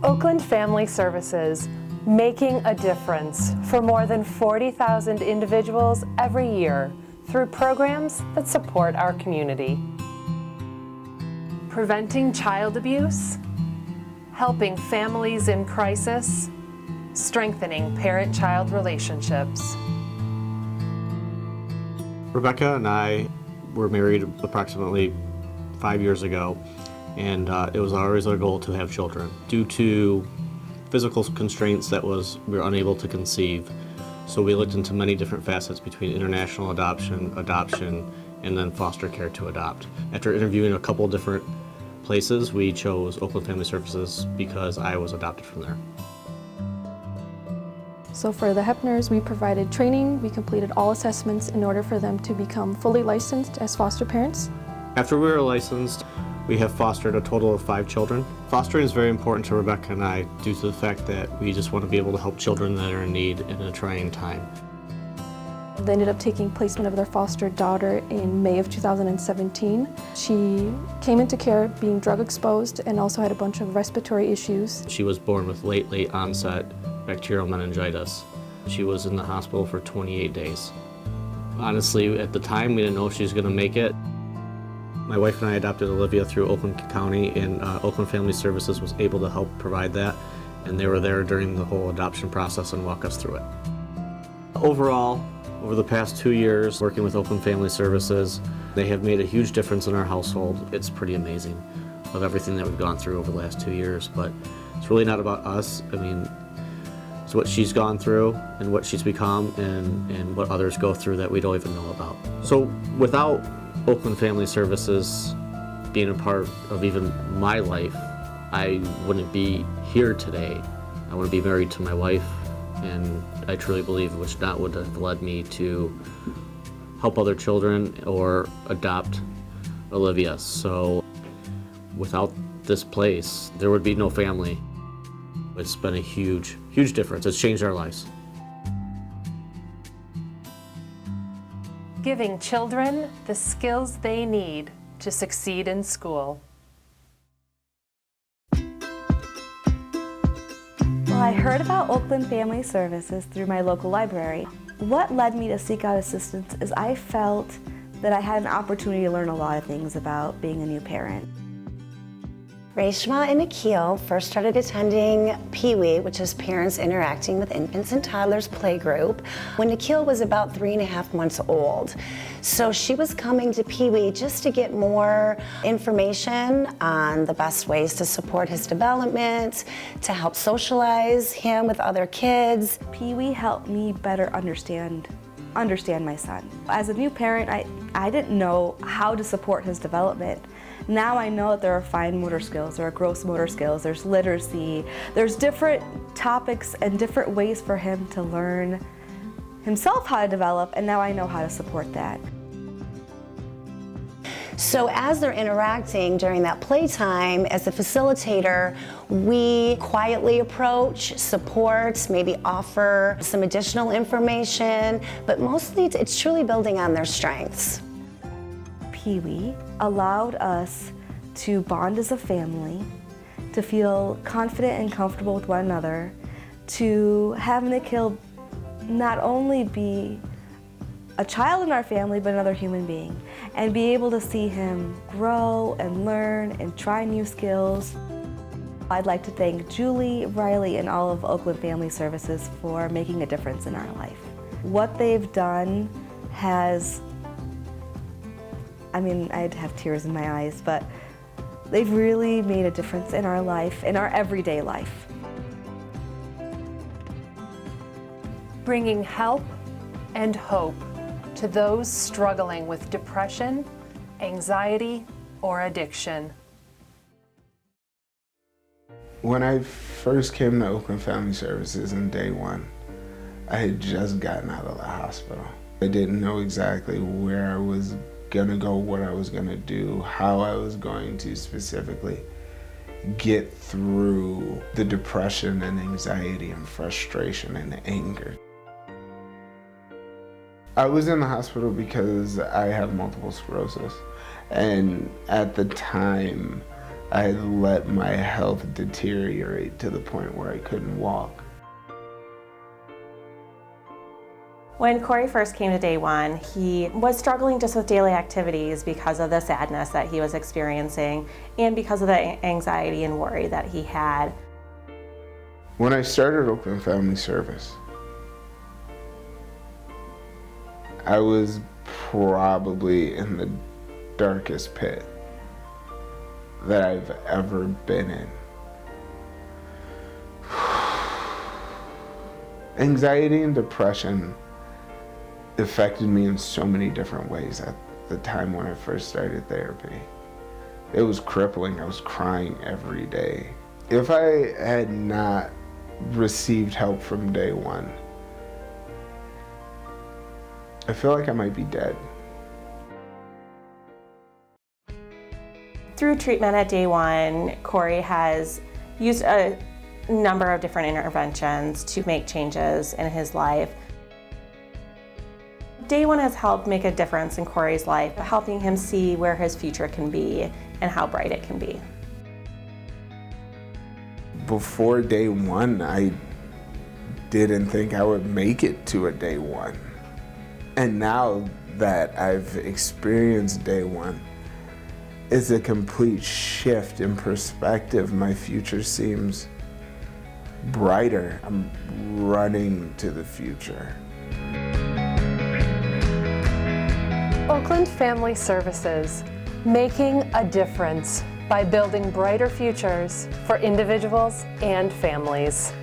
Oakland Family Services, making a difference for more than 40,000 individuals every year through programs that support our community. Preventing child abuse, helping families in crisis, strengthening parent-child relationships. Rebecca and I were married approximately 5 years ago, and it was always our goal to have children. Due to physical constraints we were unable to conceive, so we looked into many different facets between international adoption, and then foster care to adopt. After interviewing a couple different places, we chose Oakland Family Services because I was adopted from there. So for the Hepners, we provided training. We completed all assessments in order for them to become fully licensed as foster parents. After we were licensed, we have fostered a total of 5 children. Fostering is very important to Rebecca and I due to the fact that we just want to be able to help children that are in need in a trying time. They ended up taking placement of their foster daughter in May of 2017. She came into care being drug exposed and also had a bunch of respiratory issues. She was born with late onset bacterial meningitis. She was in the hospital for 28 days. Honestly, at the time, we didn't know if she was going to make it. My wife and I adopted Olivia through Oakland County, and Oakland Family Services was able to help provide that, and they were there during the whole adoption process and walk us through it. Overall, over the past 2 years working with Oakland Family Services, they have made a huge difference in our household. It's pretty amazing of everything that we've gone through over the last 2 years, but it's really not about us. I mean, it's what she's gone through and what she's become and what others go through that we don't even know about. So without Oakland Family Services being a part of even my life, I wouldn't be here today. I wouldn't be married to my wife, and I truly believe which not would have led me to help other children or adopt Olivia. So without this place, there would be no family. It's been a huge, huge difference. It's changed our lives. Giving children the skills they need to succeed in school. Well, I heard about Oakland Family Services through my local library. What led me to seek out assistance is I felt that I had an opportunity to learn a lot of things about being a new parent. Reshma and Nikhil first started attending Pee-wee, which is Parents Interacting with Infants and Toddlers playgroup, when Nikhil was about 3.5 months old. So she was coming to Pee-wee just to get more information on the best ways to support his development, to help socialize him with other kids. Pee-wee helped me better understand my son. As a new parent, I didn't know how to support his development. Now I know that there are fine motor skills, there are gross motor skills, there's literacy, there's different topics and different ways for him to learn himself how to develop, and now I know how to support that. So as they're interacting during that playtime, as a facilitator, we quietly approach, support, maybe offer some additional information, but mostly it's truly building on their strengths. Pee-wee allowed us to bond as a family, to feel confident and comfortable with one another, to have Nikhil not only be a child in our family, but another human being, and be able to see him grow and learn and try new skills. I'd like to thank Julie, Riley, and all of Oakland Family Services for making a difference in our life. What they've done has, I'd have tears in my eyes, but they've really made a difference in our life, in our everyday life. Bringing help and hope to those struggling with depression, anxiety, or addiction. When I first came to Oakland Family Services in day one, I had just gotten out of the hospital. I didn't know exactly where I was gonna go, what I was gonna do, how I was going to specifically get through the depression and anxiety and frustration and anger. I was in the hospital because I have multiple sclerosis, and at the time I let my health deteriorate to the point where I couldn't walk. When Corey first came to Day One, he was struggling just with daily activities because of the sadness that he was experiencing and because of the anxiety and worry that he had. When I started Oakland Family Service, I was probably in the darkest pit that I've ever been in. Anxiety and depression affected me in so many different ways at the time when I first started therapy. It was crippling. I was crying every day. If I had not received help from Day One, I feel like I might be dead. Through treatment at Day One, Corey has used a number of different interventions to make changes in his life. Day One has helped make a difference in Corey's life, helping him see where his future can be and how bright it can be. Before Day One, I didn't think I would make it to a Day One. And now that I've experienced Day One, it's a complete shift in perspective. My future seems brighter. I'm running to the future. Oakland Family Services, making a difference by building brighter futures for individuals and families.